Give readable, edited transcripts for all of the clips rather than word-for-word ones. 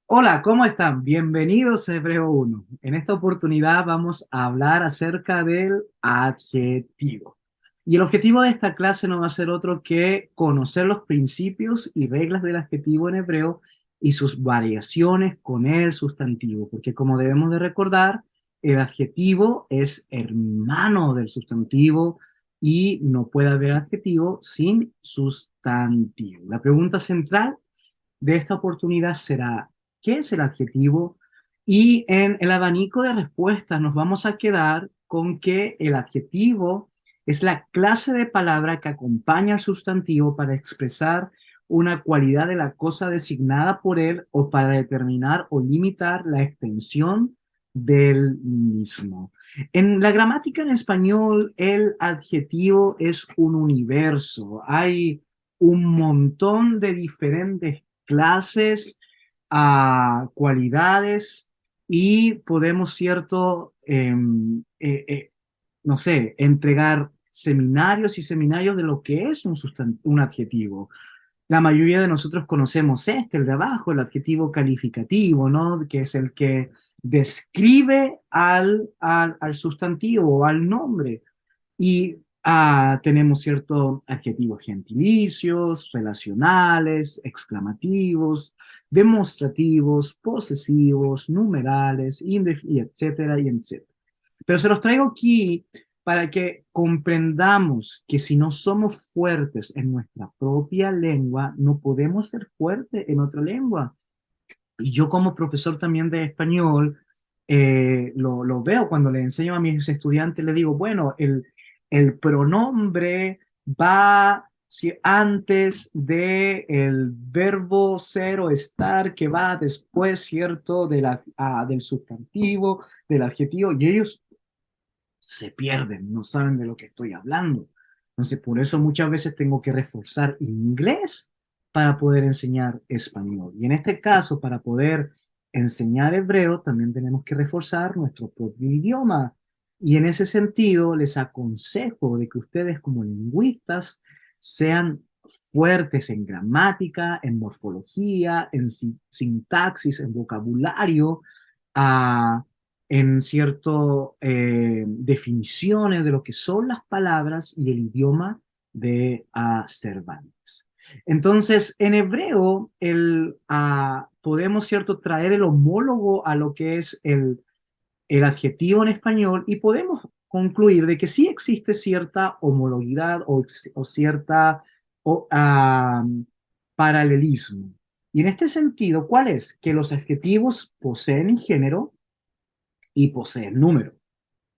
Hola, ¿cómo están? Bienvenidos a Hebreo 1. En esta oportunidad vamos a hablar acerca del adjetivo. Y el objetivo de esta clase no va a ser otro que conocer los principios y reglas del adjetivo en hebreo y sus variaciones con el sustantivo, porque como debemos de recordar, el adjetivo es hermano del sustantivo y no puede haber adjetivo sin sustantivo. La pregunta central de esta oportunidad será: ¿qué es el adjetivo? Y en el abanico de respuestas nos vamos a quedar con que el adjetivo es la clase de palabra que acompaña al sustantivo para expresar una cualidad de la cosa designada por él o para determinar o limitar la extensión del mismo. En la gramática en español, el adjetivo es un universo. Hay un montón de diferentes clases, cualidades y podemos, cierto, no sé, entregar seminarios y seminarios de lo que es un adjetivo. La mayoría de nosotros conocemos el de abajo, el adjetivo calificativo, ¿no? Que es el que describe al sustantivo o al nombre. Y tenemos ciertos adjetivos gentilicios, relacionales, exclamativos, demostrativos, posesivos, numerales, y etcétera, y etcétera. Pero se los traigo aquí para que comprendamos que si no somos fuertes en nuestra propia lengua, no podemos ser fuertes en otra lengua. Y yo como profesor también de español, lo veo cuando le enseño a mis estudiantes, le digo, bueno, el pronombre va antes de el verbo ser o estar, que va después, ¿cierto?, del sustantivo, del adjetivo, y ellos se pierden, no saben de lo que estoy hablando. Entonces, por eso muchas veces tengo que reforzar inglés para poder enseñar español. Y en este caso, para poder enseñar hebreo, también tenemos que reforzar nuestro propio idioma. Y en ese sentido, les aconsejo de que ustedes como lingüistas sean fuertes en gramática, en morfología, en sintaxis, en vocabulario, a en cierto definiciones de lo que son las palabras y el idioma de Cervantes. Entonces, en hebreo, podemos, cierto, traer el homólogo a lo que es el adjetivo en español y podemos concluir de que sí existe cierta homologuidad o cierta o, paralelismo. Y en este sentido, ¿cuál es? Que los adjetivos poseen género y poseen número.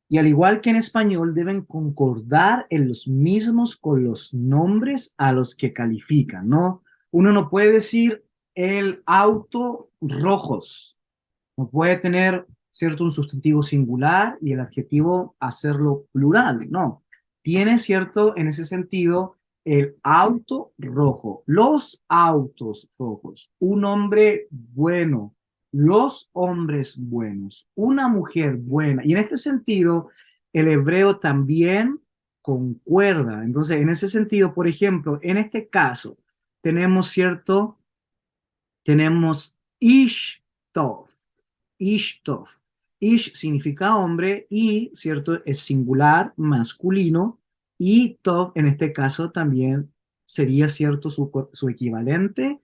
Y al igual que en español, deben concordar en los mismos con los nombres a los que califican, ¿no? Uno no puede decir el auto rojos, no puede tener, cierto, un sustantivo singular y el adjetivo hacerlo plural, no. Tiene, cierto, en ese sentido, el auto rojo, los autos rojos, un hombre bueno, los hombres buenos, una mujer buena. Y en este sentido, el hebreo también concuerda. Entonces, en ese sentido, por ejemplo, en este caso, tenemos, cierto, tenemos ish tov. Ish Tov. Ish significa hombre y, ¿cierto?, es singular, masculino, y Tov en este caso también sería, ¿cierto?, su equivalente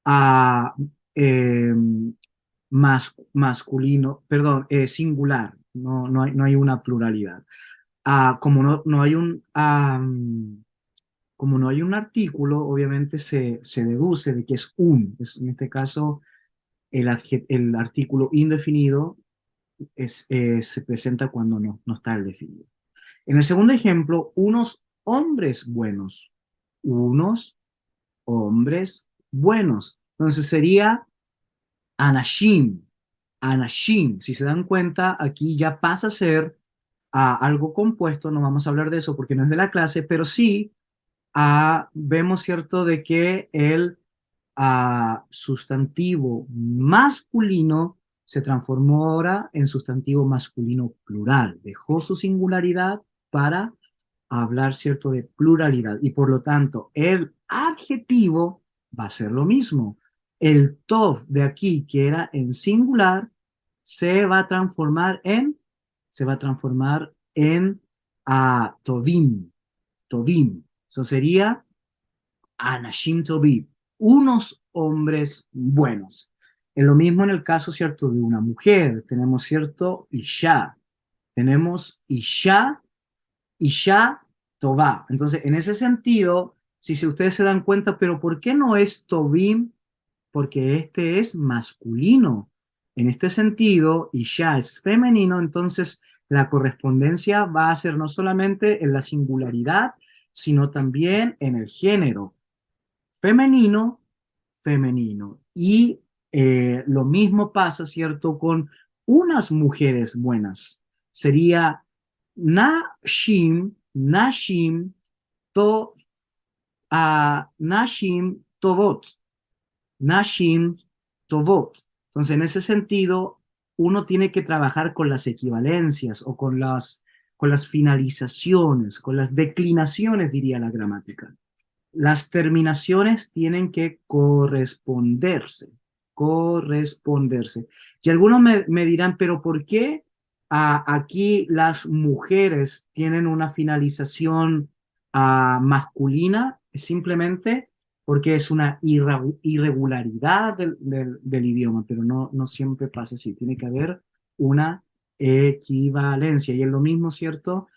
a eh, masculino, perdón, singular, no hay una pluralidad. Como no hay como no hay un artículo, obviamente se deduce de que en este caso el artículo indefinido se presenta cuando no está el definido. En el segundo ejemplo, unos hombres buenos. Entonces sería anashim, anashim. Si se dan cuenta, aquí ya pasa a ser algo compuesto, no vamos a hablar de eso porque no es de la clase, pero sí vemos, cierto, de que el sustantivo masculino se transformó ahora en sustantivo masculino plural. Dejó su singularidad para hablar, cierto, de pluralidad. Y por lo tanto, el adjetivo va a ser lo mismo. el tov de aquí, que era en singular, se va a transformar en tovim, tovim. Eso sería anashim tovim, unos hombres buenos. Es lo mismo en el caso, ¿cierto?, de una mujer. Tenemos, ¿cierto?, isha. Tenemos isha, isha tová. Entonces, en ese sentido, si ustedes se dan cuenta, pero ¿por qué no es tovim? Porque este es masculino. En este sentido, y ya es femenino, entonces la correspondencia va a ser no solamente en la singularidad, sino también en el género. Femenino, femenino. Y lo mismo pasa, ¿cierto?, con unas mujeres buenas. Sería nashim, nashim, to, nashim, tovot. Nashim Tovot. Entonces, en ese sentido, uno tiene que trabajar con las equivalencias o con las finalizaciones, con las declinaciones, diría la gramática. Las terminaciones tienen que corresponderse, corresponderse. Y algunos me dirán, pero ¿por qué aquí las mujeres tienen una finalización masculina? Es simplemente porque es una irregularidad del idioma, pero no siempre pasa así. Tiene que haber una equivalencia. Y es lo mismo, ¿cierto?,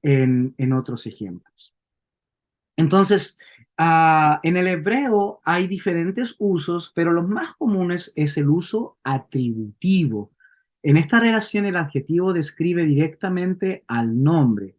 en otros ejemplos. Entonces, en el hebreo hay diferentes usos, pero los más comunes es el uso atributivo. En esta relación el adjetivo describe directamente al nombre.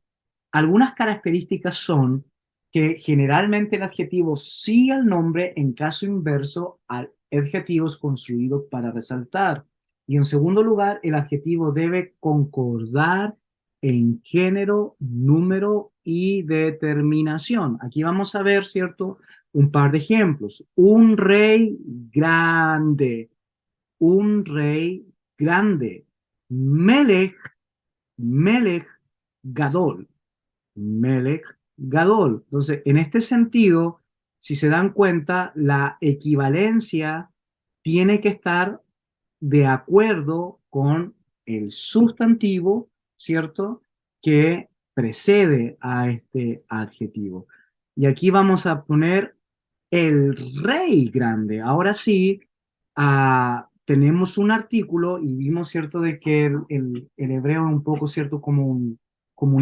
Algunas características son que generalmente el adjetivo sigue al nombre, en caso inverso, al adjetivo es construido para resaltar. Y en segundo lugar, el adjetivo debe concordar en género, número y determinación. Aquí vamos a ver, ¿cierto?, un par de ejemplos. Un rey grande, un rey grande. Melech, Melech Gadol, Melech Gadol. Entonces, en este sentido, si se dan cuenta, la equivalencia tiene que estar de acuerdo con el sustantivo, ¿cierto?, que precede a este adjetivo. Y aquí vamos a poner el rey grande. Ahora sí, tenemos un artículo y vimos, ¿cierto?, de que el hebreo es un poco, ¿cierto?, como un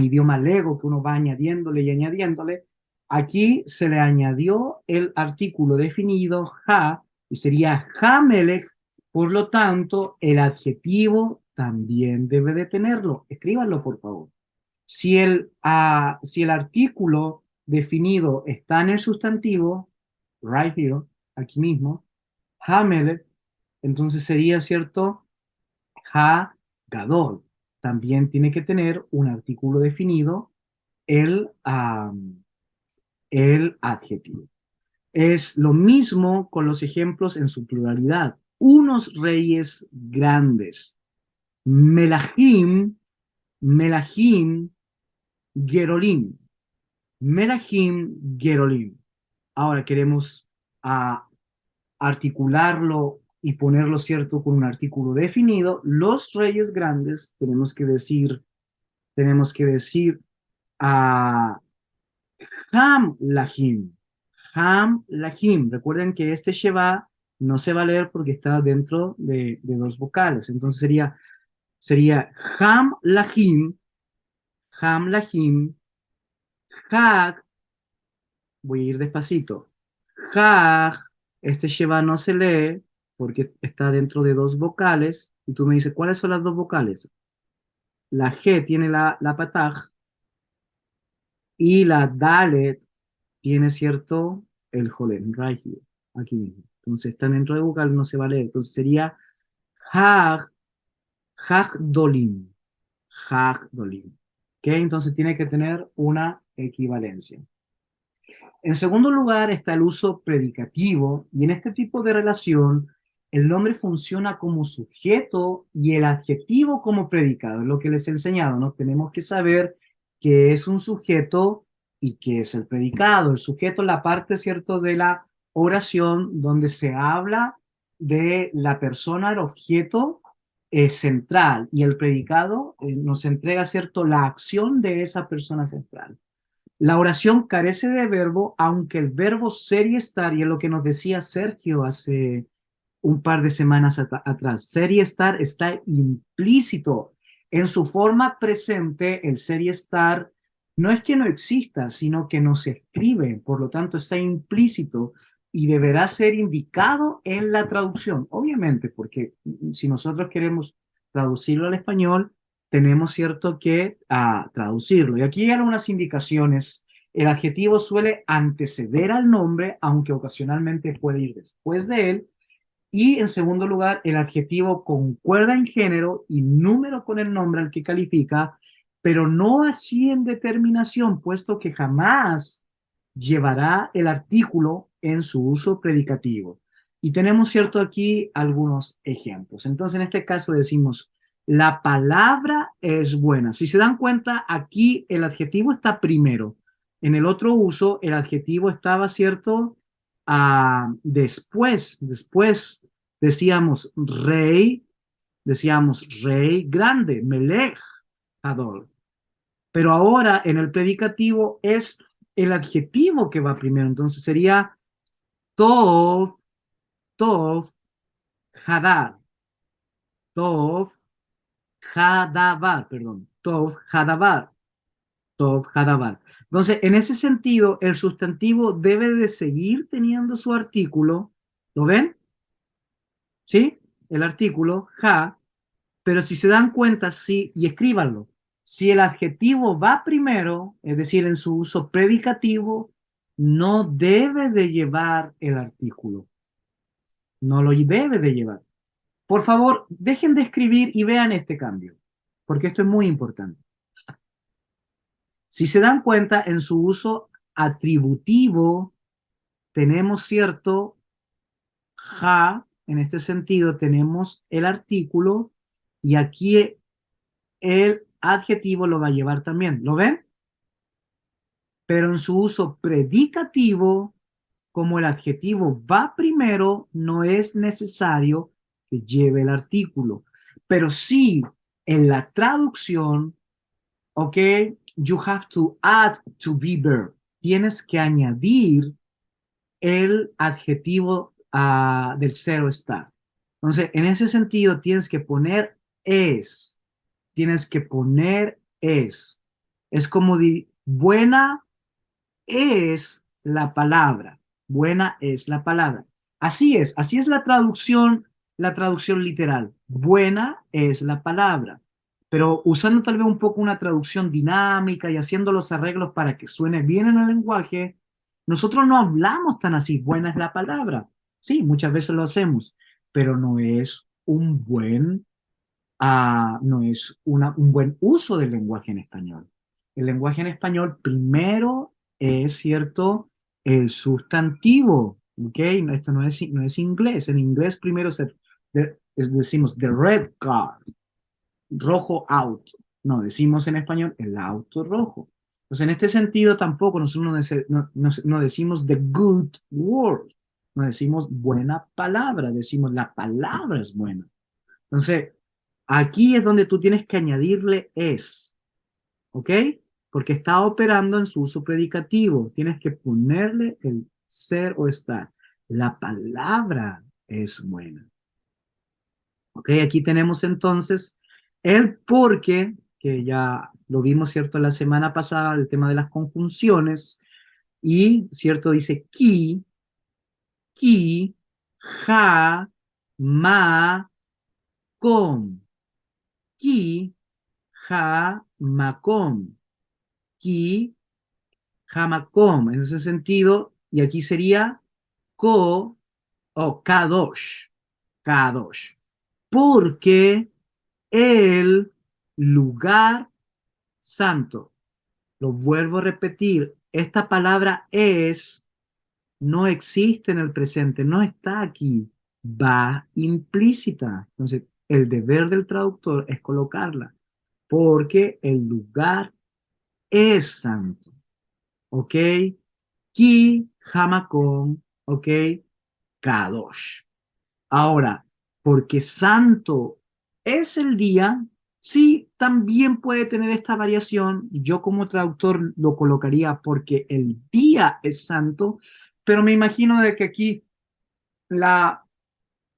idioma lego que uno va añadiéndole y añadiéndole. Aquí se le añadió el artículo definido, ha, y sería Hamelech. Por lo tanto, el adjetivo también debe de tenerlo. Escríbanlo, por favor. Si el artículo definido está en el sustantivo, right here, aquí mismo, Hamelech, entonces sería, ¿cierto?, Ha Gadol. También tiene que tener un artículo definido el adjetivo. Es lo mismo con los ejemplos en su pluralidad. Unos reyes grandes. Melahim, Melahim, Gerolim. Melahim, Gerolim. Ahora queremos articularlo y ponerlo, ¿cierto?, con un artículo definido. Los reyes grandes, tenemos que decir a Ham Lahim. Ham Lahim. Recuerden que este Sheva no se va a leer porque está dentro de dos vocales. Entonces sería Ham Lahim, Ham Lahim, Hag, voy a ir despacito. Hag, este Sheva no se lee porque está dentro de dos vocales. Y tú me dices, ¿cuáles son las dos vocales? La G tiene la pataj y la Dalet tiene, ¿cierto?, el jolen, right here, aquí mismo. Entonces están dentro de vocal, no se va a leer. Entonces sería Hag, Hagdolim, Hagdolim. ¿Ok? Entonces tiene que tener una equivalencia. En segundo lugar está el uso predicativo, y en este tipo de relación el nombre funciona como sujeto y el adjetivo como predicado. Es lo que les he enseñado, ¿no? Tenemos que saber qué es un sujeto y qué es el predicado. El sujeto es la parte, ¿cierto?, de la oración donde se habla de la persona, el objeto central, y el predicado nos entrega, ¿cierto?, la acción de esa persona central. La oración carece de verbo, aunque el verbo ser y estar, y es lo que nos decía Sergio hace un par de semanas atrás, ser y estar está implícito en su forma presente. El ser y estar no es que no exista, sino que no se escribe, por lo tanto está implícito y deberá ser indicado en la traducción, obviamente, porque si nosotros queremos traducirlo al español, tenemos cierto que traducirlo. Y aquí hay algunas indicaciones. El adjetivo suele anteceder al nombre, aunque ocasionalmente puede ir después de él. Y en segundo lugar, el adjetivo concuerda en género y número con el nombre al que califica, pero no así en determinación, puesto que jamás llevará el artículo en su uso predicativo. Y tenemos, cierto, aquí algunos ejemplos. Entonces, en este caso decimos, la palabra es buena. Si se dan cuenta, aquí el adjetivo está primero. En el otro uso, el adjetivo estaba, cierto, después decíamos rey grande, Melech Hadol. Pero ahora en el predicativo es el adjetivo que va primero. Entonces sería Tov, Tov, Hadar, Tov, Hadavar, perdón, Tov, Hadavar, Tov, Hadavar. Entonces, en ese sentido, el sustantivo debe de seguir teniendo su artículo. ¿Lo ven? ¿Sí? El artículo, ha, pero si se dan cuenta, sí, y escríbanlo, si el adjetivo va primero, es decir, en su uso predicativo, no debe de llevar el artículo, no lo debe de llevar. Por favor, dejen de escribir y vean este cambio, porque esto es muy importante. Si se dan cuenta, en su uso atributivo, tenemos cierto ja, en este sentido tenemos el artículo y aquí el adjetivo lo va a llevar también. ¿Lo ven? Pero en su uso predicativo, como el adjetivo va primero, no es necesario que lleve el artículo. Pero sí, en la traducción, ok, you have to add to be verb. Tienes que añadir el adjetivo del ser o estar. Entonces, en ese sentido, tienes que poner es. Tienes que poner es. Es como buena es la palabra. Buena es la palabra. Así es la traducción literal. Buena es la palabra. Pero usando tal vez un poco una traducción dinámica y haciendo los arreglos para que suene bien en el lenguaje, nosotros no hablamos tan así. Buena es la palabra. Sí, muchas veces lo hacemos, pero no es no es un buen uso del lenguaje en español. El lenguaje en español primero es, cierto, el sustantivo, ¿ok? Esto no es inglés. En inglés primero decimos the red car, rojo auto. No, decimos en español el auto rojo. Entonces, en este sentido, tampoco nosotros no decimos the good word, no decimos buena palabra, decimos la palabra es buena. Entonces, aquí es donde tú tienes que añadirle es, ¿ok? Porque está operando en su uso predicativo. Tienes que ponerle el ser o estar. La palabra es buena. ¿Ok? Aquí tenemos entonces el porque, que ya lo vimos, ¿cierto? La semana pasada, el tema de las conjunciones. Y, ¿cierto? Dice ki, ja, ma, con. Ki, ja, makom. Ki, Hamakom, en ese sentido, y aquí sería Ko o Kadosh, Kadosh, porque el lugar santo, lo vuelvo a repetir, esta palabra es, no existe en el presente, no está aquí, va implícita. Entonces, el deber del traductor es colocarla, porque el lugar es santo. ¿Ok? Ki, Hamakom, ¿ok? Kadosh. Ahora, porque santo es el día, sí, también puede tener esta variación. Yo como traductor lo colocaría porque el día es santo, pero me imagino de que aquí la,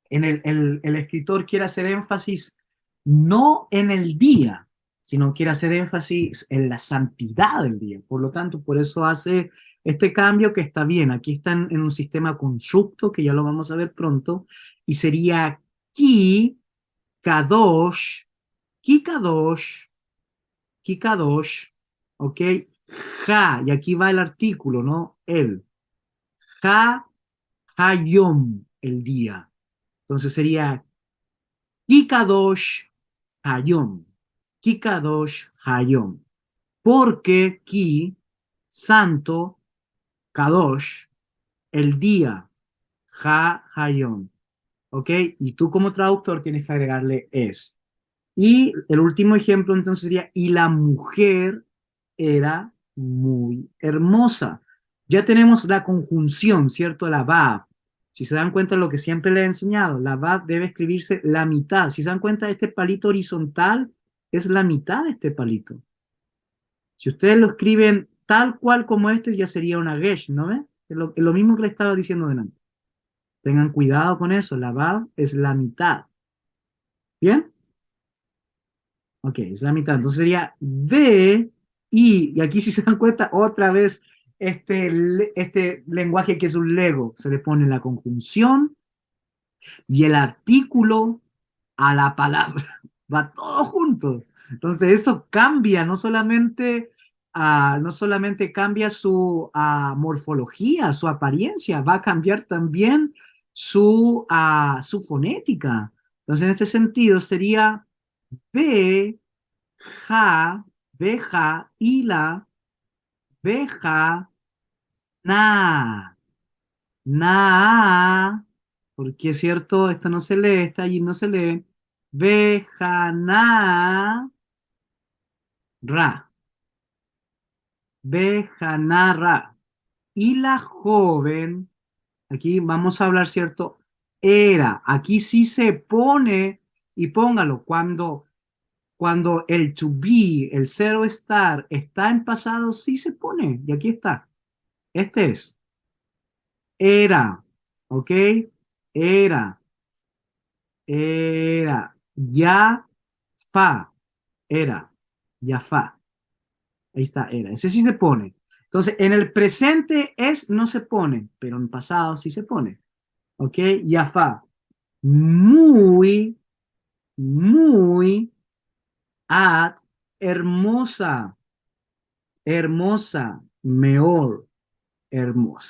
el escritor quiere hacer énfasis no en el día, sino quiere hacer énfasis en la santidad del día. Por lo tanto, por eso hace este cambio que está bien. Aquí están en un sistema constructo, que ya lo vamos a ver pronto, y sería ki, kadosh, ki kadosh, ki kadosh, ¿ok? Ja, y aquí va el artículo, ¿no? El. Ja, hayom, el día. Entonces sería Kikadosh Hayom. Kikadosh Hayom. Porque Ki, santo, Kadosh, el día, Ha Hayom. ¿Ok? Y tú como traductor tienes que agregarle es. Y el último ejemplo entonces sería, y la mujer era muy hermosa. Ya tenemos la conjunción, ¿cierto? La Vav. Si se dan cuenta de lo que siempre le he enseñado, la Vav debe escribirse la mitad. Si se dan cuenta, este palito horizontal es la mitad de este palito. Si ustedes lo escriben tal cual como este, ya sería una Gesh, ¿no ven? Es lo mismo que le estaba diciendo delante. Tengan cuidado con eso, la Vav es la mitad. ¿Bien? Ok, es la mitad. Entonces sería de y aquí si se dan cuenta, otra vez este lenguaje que es un Lego, se le pone la conjunción y el artículo a la palabra. Va todo junto. Entonces eso cambia, no solamente cambia su morfología, su apariencia, va a cambiar también su fonética. Entonces en este sentido sería de ja, beja, ila, beja, na, na, porque es cierto, esta no se lee, esta allí no se lee, beja, na, ra, beja, na, ra. Y la joven, aquí vamos a hablar, ¿cierto? Era, aquí sí se pone, y póngalo, cuando el to be, el zero estar, está en pasado, sí se pone, y aquí está. Este es, era, ¿ok? Era, ya, fa, era, ya fa. Ahí está, era. Ese sí se pone. Entonces, en el presente es, no se pone, pero en pasado sí se pone. ¿Ok? Ya fa. Muy, muy, at, hermosa, hermosa, mejor, hermosa.